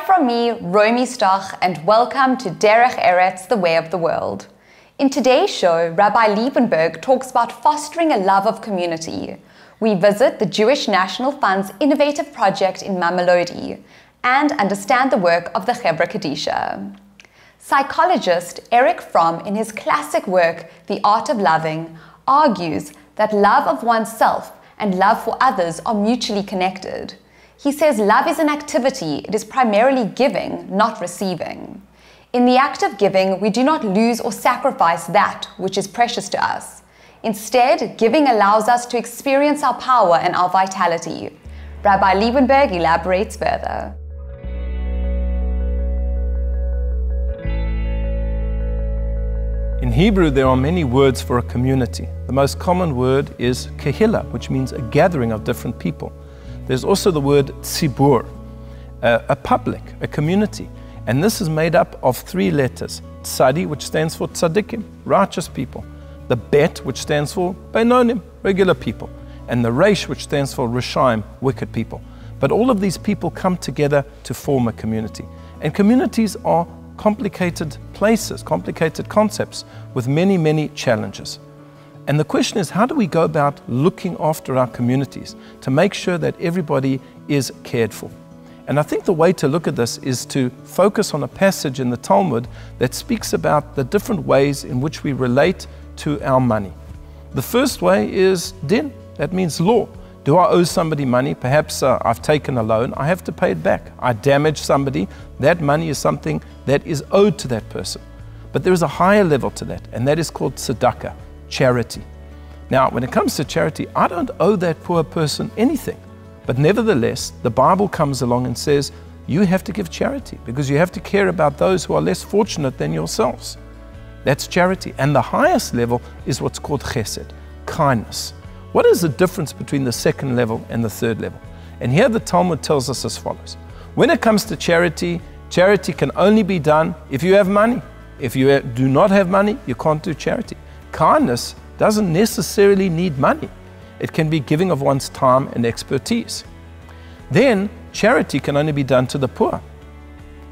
from me, Romy Stoch, and welcome to Derech Eretz, the way of the world. In today's show, Rabbi Liebenberg talks about fostering a love of community. We visit the Jewish National Fund's innovative project in Mamelodi and understand the work of the Chevra Kadisha. Psychologist Erich Fromm, in his classic work, The Art of Loving, argues that love of oneself and love for others are mutually connected. He says love is an activity, it is primarily giving, not receiving. In the act of giving, we do not lose or sacrifice that which is precious to us. Instead, giving allows us to experience our power and our vitality. Rabbi Liebenberg elaborates further. In Hebrew, there are many words for a community. The most common word is kehillah, which means a gathering of different people. There's also the word tzibur, a public, a community. And this is made up of three letters. Tzadi, which stands for tzaddikim, righteous people. The bet, which stands for beinonim, regular people. And the reish, which stands for rishaim, wicked people. But all of these people come together to form a community. And communities are complicated places, complicated concepts with many, many challenges. And the question is, how do we go about looking after our communities to make sure that everybody is cared for? And I think the way to look at this is to focus on a passage in the Talmud that speaks about the different ways in which we relate to our money. The first way is din, that means law. Do I owe somebody money? Perhaps I've taken a loan, I have to pay it back. I damaged somebody, that money is something that is owed to that person. But there is a higher level to that, and that is called tzedakah, charity. Now, when it comes to charity, I don't owe that poor person anything. But nevertheless, the Bible comes along and says, you have to give charity because you have to care about those who are less fortunate than yourselves. That's charity. And the highest level is what's called chesed, kindness. What is the difference between the second level and the third level? And here the Talmud tells us as follows. When it comes to charity, charity can only be done if you have money. If you do not have money, you can't do charity. Kindness doesn't necessarily need money. It can be giving of one's time and expertise. Then, charity can only be done to the poor.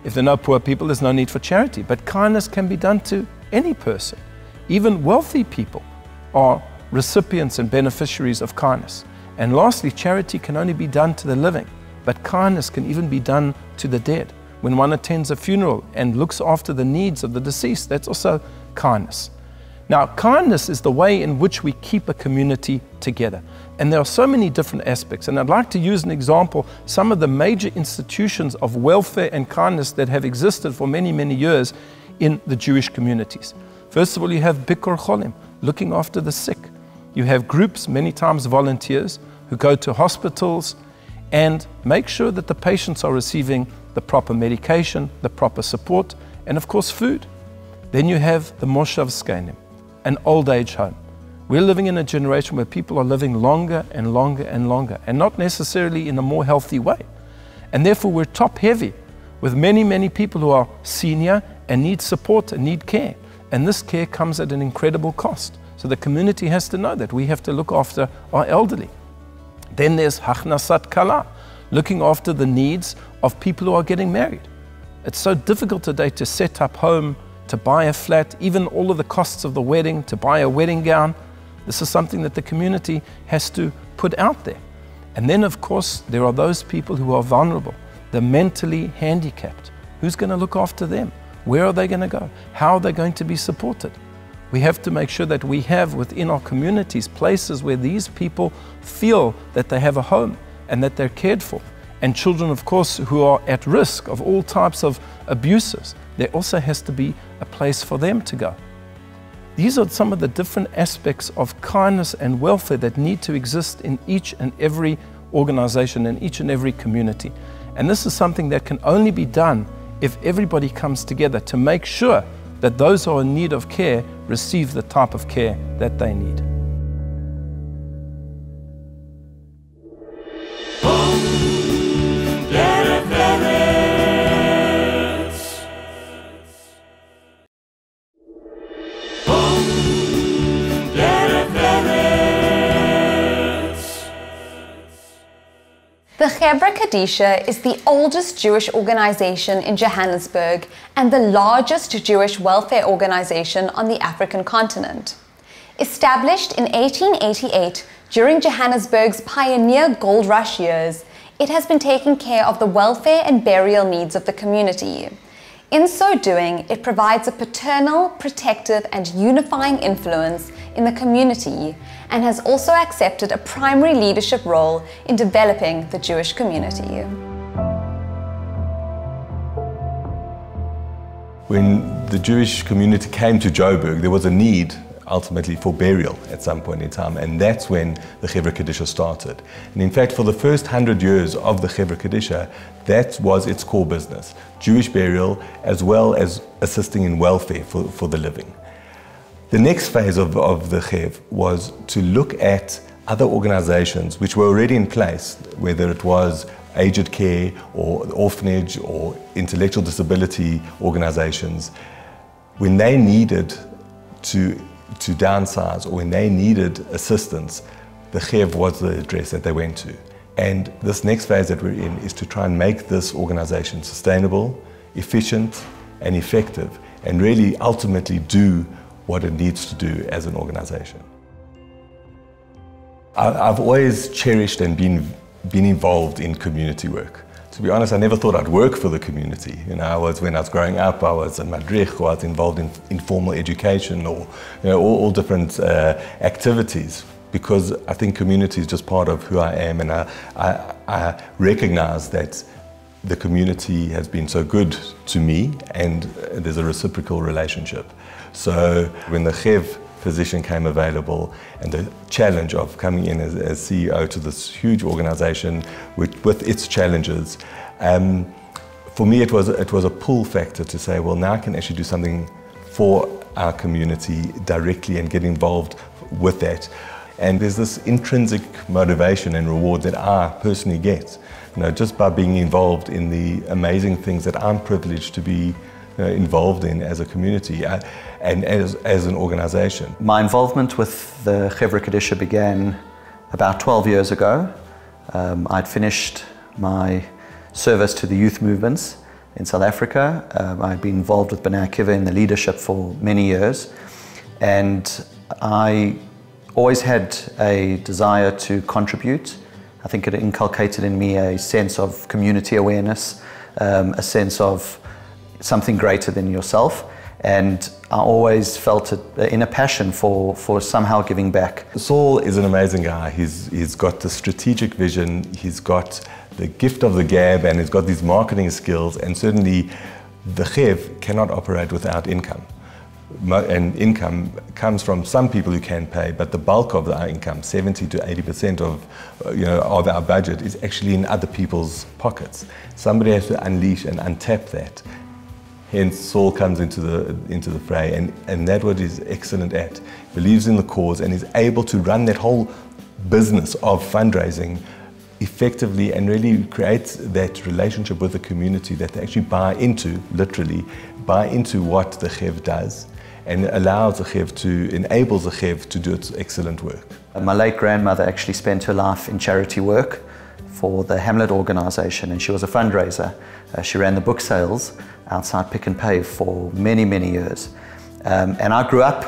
If there are no poor people, there's no need for charity. But kindness can be done to any person. Even wealthy people are recipients and beneficiaries of kindness. And lastly, charity can only be done to the living. But kindness can even be done to the dead. When one attends a funeral and looks after the needs of the deceased, that's also kindness. Now, kindness is the way in which we keep a community together. And there are so many different aspects. And I'd like to use an example, some of the major institutions of welfare and kindness that have existed for many, many years in the Jewish communities. First of all, you have Bikur Cholim, looking after the sick. You have groups, many times volunteers, who go to hospitals and make sure that the patients are receiving the proper medication, the proper support, and of course food. Then you have the Moshav Zkenim, an old age home. We're living in a generation where people are living longer and longer and longer, and not necessarily in a more healthy way. And therefore we're top heavy with many, many people who are senior and need support and need care. And this care comes at an incredible cost. So the community has to know that we have to look after our elderly. Then there's Hachnasat Kala, looking after the needs of people who are getting married. It's so difficult today to set up home, to buy a flat, even all of the costs of the wedding, to buy a wedding gown. This is something that the community has to put out there. And then of course, there are those people who are vulnerable, the mentally handicapped. Who's going to look after them? Where are they going to go? How are they going to be supported? We have to make sure that we have within our communities places where these people feel that they have a home and that they're cared for. And children, of course, who are at risk of all types of abuses, there also has to be a place for them to go. These are some of the different aspects of kindness and welfare that need to exist in each and every organization, in each and every community. And this is something that can only be done if everybody comes together to make sure that those who are in need of care receive the type of care that they need. Derech Eretz. The Chevra Kadisha is the oldest Jewish organization in Johannesburg and the largest Jewish welfare organization on the African continent. Established in 1888 during Johannesburg's pioneer gold rush years, it has been taking care of the welfare and burial needs of the community. In so doing, it provides a paternal, protective, and unifying influence in the community and has also accepted a primary leadership role in developing the Jewish community. When the Jewish community came to Joburg, there was a need ultimately for burial at some point in time, and that's when the Chevra Kadisha started. And in fact, for the first 100 years of the Chevra Kadisha, that was its core business, Jewish burial as well as assisting in welfare for the living. The next phase of the Chev was to look at other organizations which were already in place, whether it was aged care or orphanage or intellectual disability organizations. When they needed to downsize or when they needed assistance, the Chev was the address that they went to. And this next phase that we're in is to try and make this organization sustainable, efficient and effective, and really ultimately do what it needs to do as an organization. I've always cherished and been involved in community work. To be honest, I never thought I'd work for the community. When I was growing up, I was a madrich, or I was involved in informal education, or all different activities, because I think community is just part of who I am, and I recognize that the community has been so good to me, and there's a reciprocal relationship. So when the Chev position came available and the challenge of coming in as CEO to this huge organization with its challenges, for me it was a pull factor to say, well, now I can actually do something for our community directly and get involved with that. And there's this intrinsic motivation and reward that I personally get, just by being involved in the amazing things that I'm privileged to be involved in as a community and as an organization. My involvement with the Chevra Kadisha began about 12 years ago. I'd finished my service to the youth movements in South Africa. I'd been involved with B'nai Akiva in the leadership for many years, and I always had a desire to contribute. I think it inculcated in me a sense of community awareness, a sense of something greater than yourself, and I always felt an inner passion for somehow giving back. Saul is an amazing guy. He's got the strategic vision, he's got the gift of the gab, and he's got these marketing skills, and certainly the Chev cannot operate without income. And income comes from some people who can pay, but the bulk of our income, 70 to 80% of our budget, is actually in other people's pockets. Somebody has to unleash and untap that. Hence, Saul comes into the fray, and that's what he's excellent at. Believes in the cause and is able to run that whole business of fundraising effectively and really creates that relationship with the community that they actually literally buy into what the Chev does, and enables the Chev to do its excellent work. My late grandmother actually spent her life in charity work for the Hamlet organization, and she was a fundraiser. She ran the book sales outside Pick and Pay for many, many years. And I grew up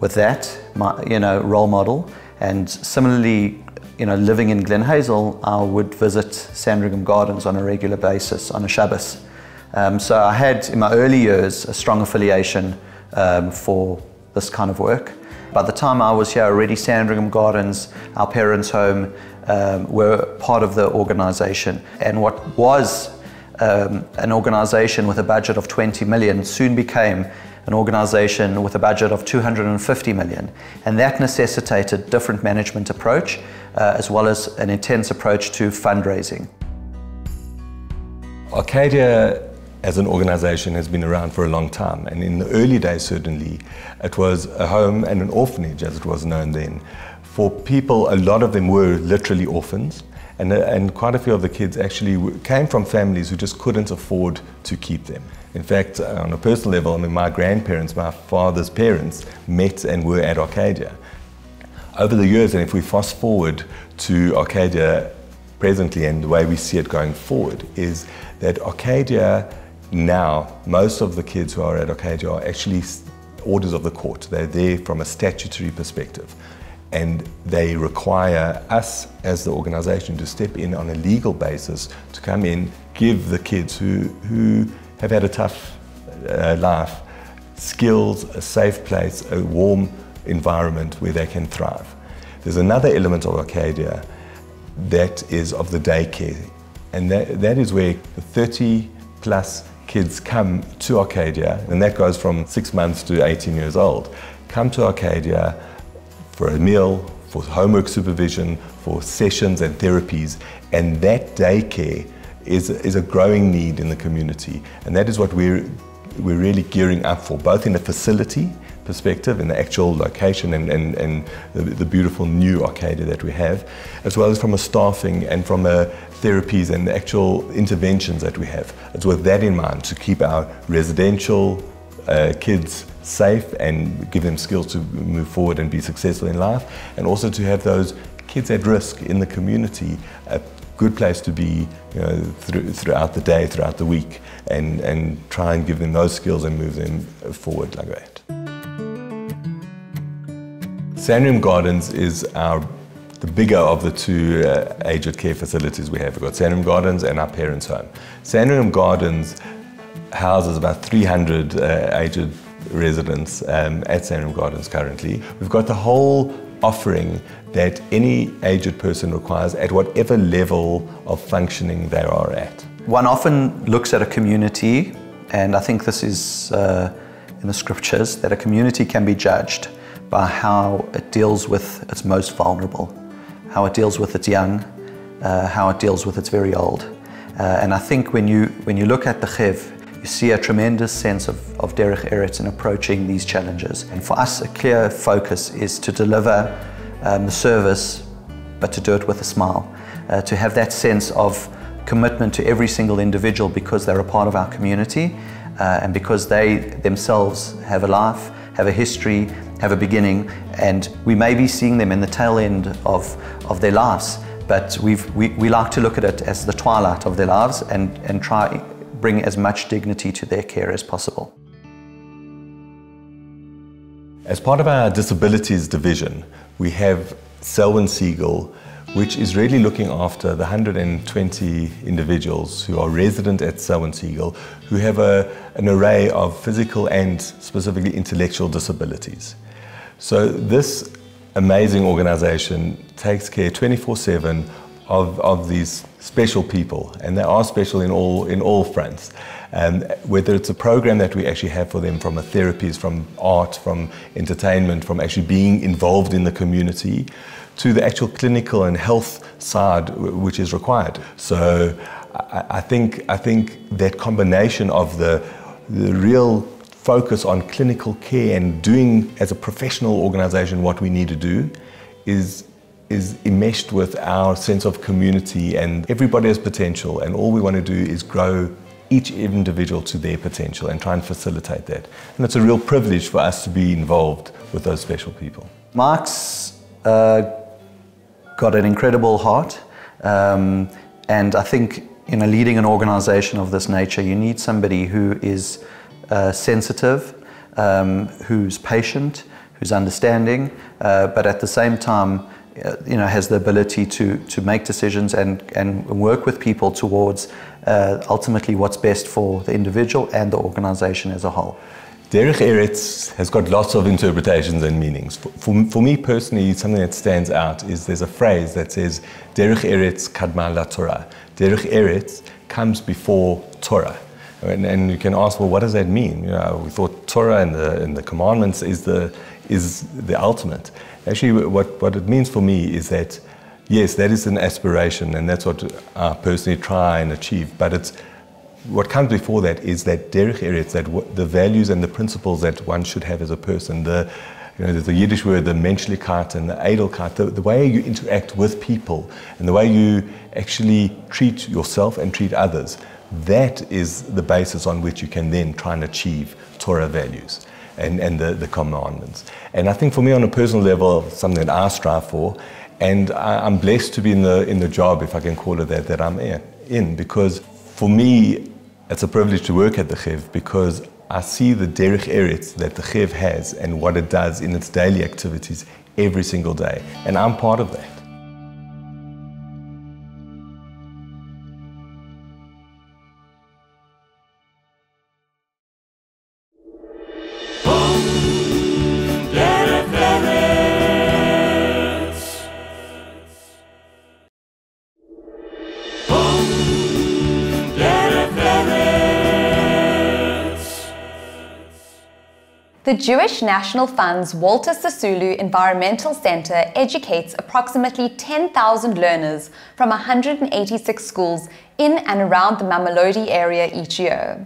with that, role model. And similarly, living in Glen Hazel, I would visit Sandringham Gardens on a regular basis on a Shabbos. So I had, in my early years, a strong affiliation for this kind of work. By the time I was here already, Sandringham Gardens, our parents' home, were part of the organization. And what was an organization with a budget of 20 million soon became an organization with a budget of 250 million. And that necessitated different management approach, as well as an intense approach to fundraising. Arcadia as an organization has been around for a long time, and in the early days certainly it was a home and an orphanage, as it was known then, for people. A lot of them were literally orphans, and quite a few of the kids actually came from families who just couldn't afford to keep them. In fact, on a personal level, my grandparents, my father's parents, met and were at Arcadia. Over the years, and if we fast forward to Arcadia presently and the way we see it going forward is that Arcadia now, most of the kids who are at Arcadia are actually orders of the court. They're there from a statutory perspective. And they require us as the organization to step in on a legal basis to come in, give the kids who have had a tough life skills, a safe place, a warm environment where they can thrive. There's another element of Arcadia that is of the daycare, and that is where the 30 plus kids come to Arcadia, and that goes from 6 months to 18 years old, come to Arcadia for a meal, for homework supervision, for sessions and therapies, and that daycare is a growing need in the community, and that is what we're really gearing up for, both in a facility perspective, in the actual location and the beautiful new Arcadia that we have, as well as from a staffing and from a therapies and the actual interventions that we have. It's with that in mind to keep our residential kids safe and give them skills to move forward and be successful in life, and also to have those kids at risk in the community a good place to be, you know, throughout the day, throughout the week, and try and give them those skills and move them forward like that. Sandringham Gardens is the bigger of the two aged care facilities we have. We've got Sandringham Gardens and our parents' home. Sandringham Gardens houses about 300 aged residents at Sandringham Gardens currently. We've got the whole offering that any aged person requires at whatever level of functioning they are at. One often looks at a community, and I think this is in the scriptures, that a community can be judged by how it deals with its most vulnerable, how it deals with its young, how it deals with its very old. And I think when you look at the Chev, you see a tremendous sense of Derech Eretz in approaching these challenges. And for us, a clear focus is to deliver the service, but to do it with a smile, to have that sense of commitment to every single individual because they're a part of our community, and because they themselves have a life, have a history, have a beginning, and we may be seeing them in the tail end of their lives, but we like to look at it as the twilight of their lives and try bring as much dignity to their care as possible. As part of our disabilities division, we have Selwyn Siegel, which is really looking after the 120 individuals who are resident at Selwyn Siegel, who have an array of physical and specifically intellectual disabilities. So this amazing organization takes care 24/7 of these special people, and they are special in all fronts. Whether it's a program that we actually have for them from a therapies, from art, from entertainment, from actually being involved in the community, to the actual clinical and health side which is required. So I think that combination of the real focus on clinical care and doing as a professional organization what we need to do is enmeshed with our sense of community, and everybody has potential, and all we want to do is grow each individual to their potential and try and facilitate that. And it's a real privilege for us to be involved with those special people. Mark's got an incredible heart, and I think in leading an organization of this nature, you need somebody who is sensitive, who's patient, who's understanding, but at the same time has the ability to make decisions and work with people towards ultimately what's best for the individual and the organization as a whole. Derech Eretz has got lots of interpretations and meanings. For me personally, something that stands out is there's a phrase that says, Derech Eretz kadma la Torah. Derech Eretz comes before Torah. And you can ask, well, what does that mean? You know, we thought Torah and the commandments is the ultimate. Actually, what it means for me is that, yes, that is an aspiration, and that's what I personally try and achieve. But what comes before that is that Derech Eretz, the values and the principles that one should have as a person. There's a Yiddish word, the Menschlichkeit and the Edelkeit, the way you interact with people and the way you actually treat yourself and treat others. That is the basis on which you can then try and achieve Torah values and the commandments. And I think for me on a personal level, something that I strive for And I'm blessed to be in the job, if I can call it that I'm in, because for me, it's a privilege to work at the Chev, because I see the Derech Eretz that the Chev has and what it does in its daily activities every single day. And I'm part of that. The Jewish National Fund's Walter Sisulu Environmental Center educates approximately 10,000 learners from 186 schools in and around the Mamelodi area each year.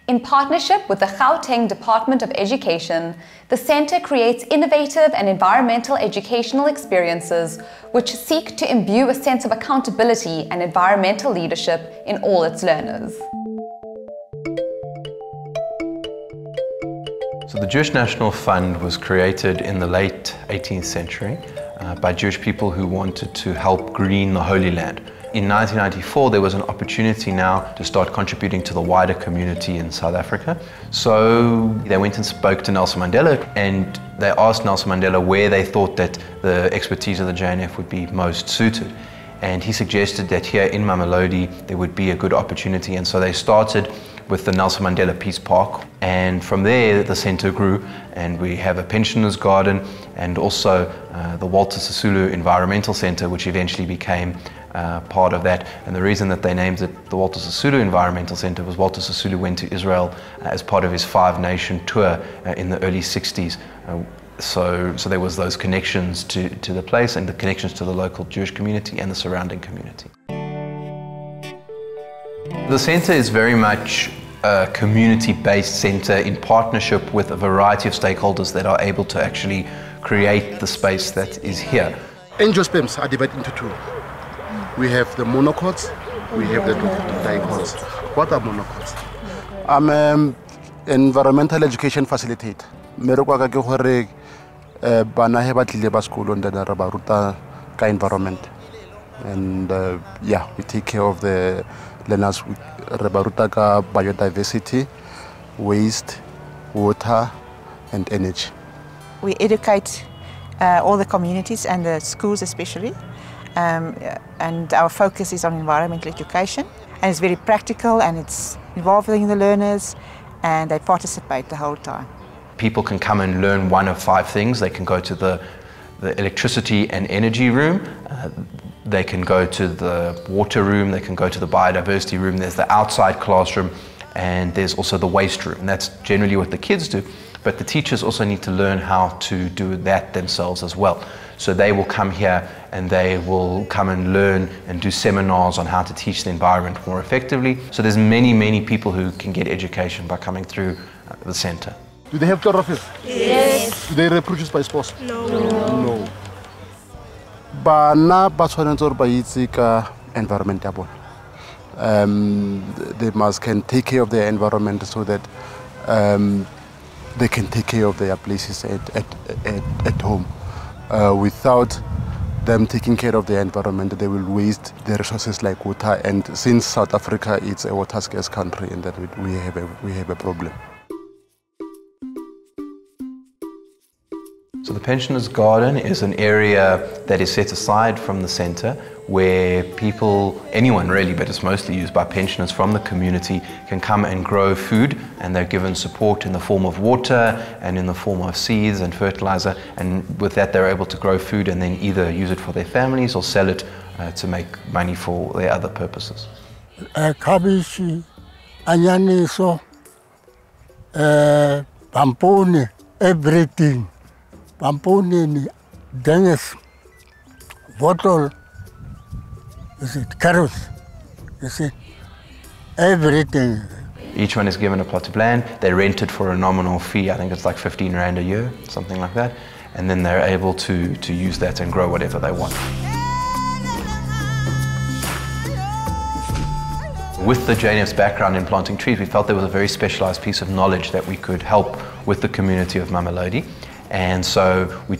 In partnership with the Gauteng Department of Education, the center creates innovative and environmental educational experiences which seek to imbue a sense of accountability and environmental leadership in all its learners. So the Jewish National Fund was created in the late 18th century by Jewish people who wanted to help green the Holy Land. In 1994, there was an opportunity now to start contributing to the wider community in South Africa. So they went and spoke to Nelson Mandela, and they asked Nelson Mandela where they thought that the expertise of the JNF would be most suited. And he suggested that here in Mamelodi there would be a good opportunity, and so they started with the Nelson Mandela Peace Park, and from there the centre grew, and we have a pensioners garden and also the Walter Sisulu Environmental Centre, which eventually became part of that. And the reason that they named it the Walter Sisulu Environmental Centre was Walter Sisulu went to Israel as part of his 5-nation tour in the early 60s. So there was those connections to the place and the connections to the local Jewish community and the surrounding community. The centre is very much a community-based centre in partnership with a variety of stakeholders that are able to actually create the space that is here. Angiosperms are divided into two. We have the monocots, we have the dicots. What are monocots? I'm an environmental education facilitator. Bana he batlile ba school on the ba ruta ka environment, and yeah, we take care of the learners. Re ba ruta ka biodiversity, waste, water and energy. We educate all the communities and the schools especially, and our focus is on environmental education, and it's very practical and it's involving the learners, and they participate the whole time. People can come and learn one of 5 things. They can go to the electricity and energy room, they can go to the water room, they can go to the biodiversity room, there's the outside classroom, and there's also the waste room. And that's generally what the kids do, but the teachers also need to learn how to do that themselves as well. So they will come here and they will come and learn and do seminars on how to teach the environment more effectively. So there's many people who can get education by coming through the centre. Do they have chlorophyll? Yes. Do they reproduce by spores? No. No. Bana ba tshwanetse hore ba itse ka environment ya bona. They can take care of their environment so that they can take care of their places at home. Without them taking care of their environment, they will waste the resources like water. And since South Africa is a water scarce country, and that we have a problem. So the Pensioners Garden is an area that is set aside from the centre where people, anyone really, but it's mostly used by pensioners from the community, can come and grow food, and they're given support in the form of water and in the form of seeds and fertilizer, and with that they're able to grow food and then either use it for their families or sell it to make money for their other purposes. Cabbage, anyaniso, pampone, everything. Pampone, dennis, bottle, is it carrots, is it everything. Each one is given a plot of land. They rent it for a nominal fee. I think it's like 15 Rand a year, something like that. And then they're able to use that and grow whatever they want. With the JNF's background in planting trees, we felt there was a very specialized piece of knowledge that we could help with the community of Mamelodi. And so we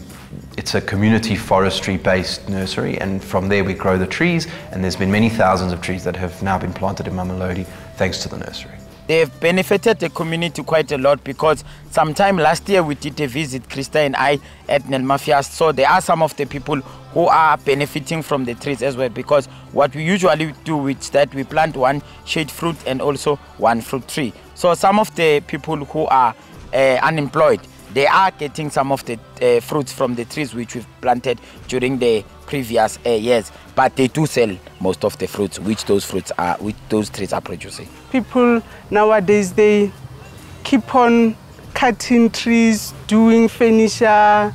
It's a community forestry-based nursery, and from there we grow the trees, and there's been many thousands of trees that have now been planted in Mamelodi thanks to the nursery. They've benefited the community quite a lot, because sometime last year we did a visit, Krista and I, at Nelmafias. So there are some of the people who are benefiting from the trees as well, because what we usually do is that we plant one shade fruit and also one fruit tree. So some of the people who are unemployed, they are getting some of the fruits from the trees which we've planted during the previous years, but they do sell most of the fruits which those trees are producing. People nowadays, they keep on cutting trees, doing furniture,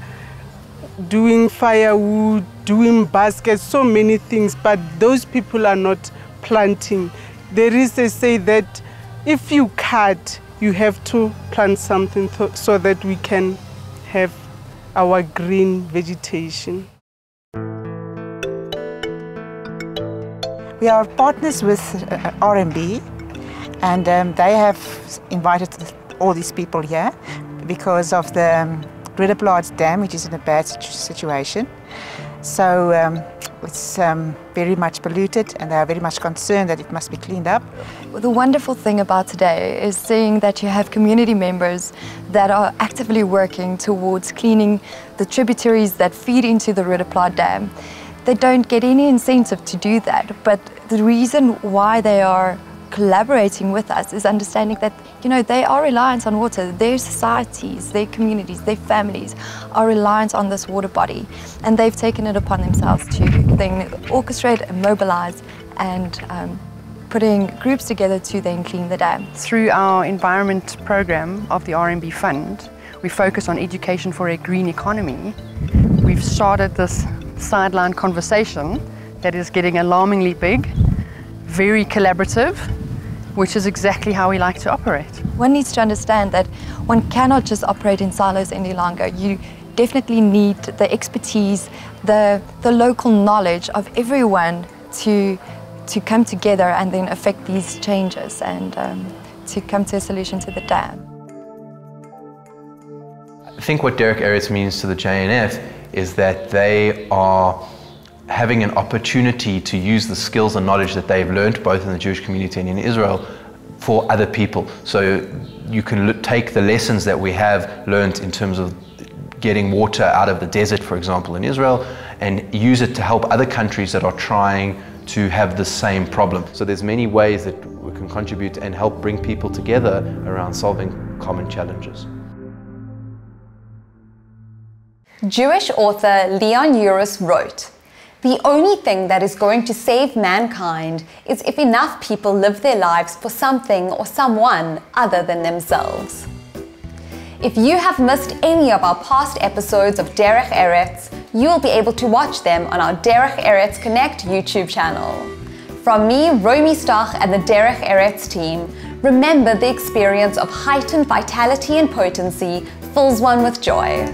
doing firewood, doing baskets, so many things, but those people are not planting. There is a say that if you cut, you have to plant something so that we can have our green vegetation. We are partners with RMB, and they have invited all these people here because of the Ridderplaats Dam, which is in a bad situation. So it's very much polluted, and they are very much concerned that it must be cleaned up. The wonderful thing about today is seeing that you have community members that are actively working towards cleaning the tributaries that feed into the Ridderplaats Dam. They don't get any incentive to do that, but the reason why they are collaborating with us is understanding that, you know, they are reliant on water. Their societies, their communities, their families are reliant on this water body, and they've taken it upon themselves to then orchestrate and mobilize and putting groups together to then clean the dam. Through our environment program of the RMB Fund, we focus on education for a green economy. We've started this sideline conversation that is getting alarmingly big, very collaborative, which is exactly how we like to operate. One needs to understand that one cannot just operate in silos any longer. You definitely need the expertise, the local knowledge of everyone to come together and then affect these changes and to come to a solution to the dam. I think what Derech Eretz means to the JNF is that they are having an opportunity to use the skills and knowledge that they've learned both in the Jewish community and in Israel for other people. So you can take the lessons that we have learned in terms of getting water out of the desert, for example, in Israel, and use it to help other countries that are trying to have the same problem. So there's many ways that we can contribute and help bring people together around solving common challenges. Jewish author Leon Uris wrote, "The only thing that is going to save mankind is if enough people live their lives for something or someone other than themselves." If you have missed any of our past episodes of Derech Eretz, you'll be able to watch them on our Derech Eretz Connect YouTube channel. From me, Romy Stach, and the Derech Eretz team, remember the experience of heightened vitality and potency fills one with joy.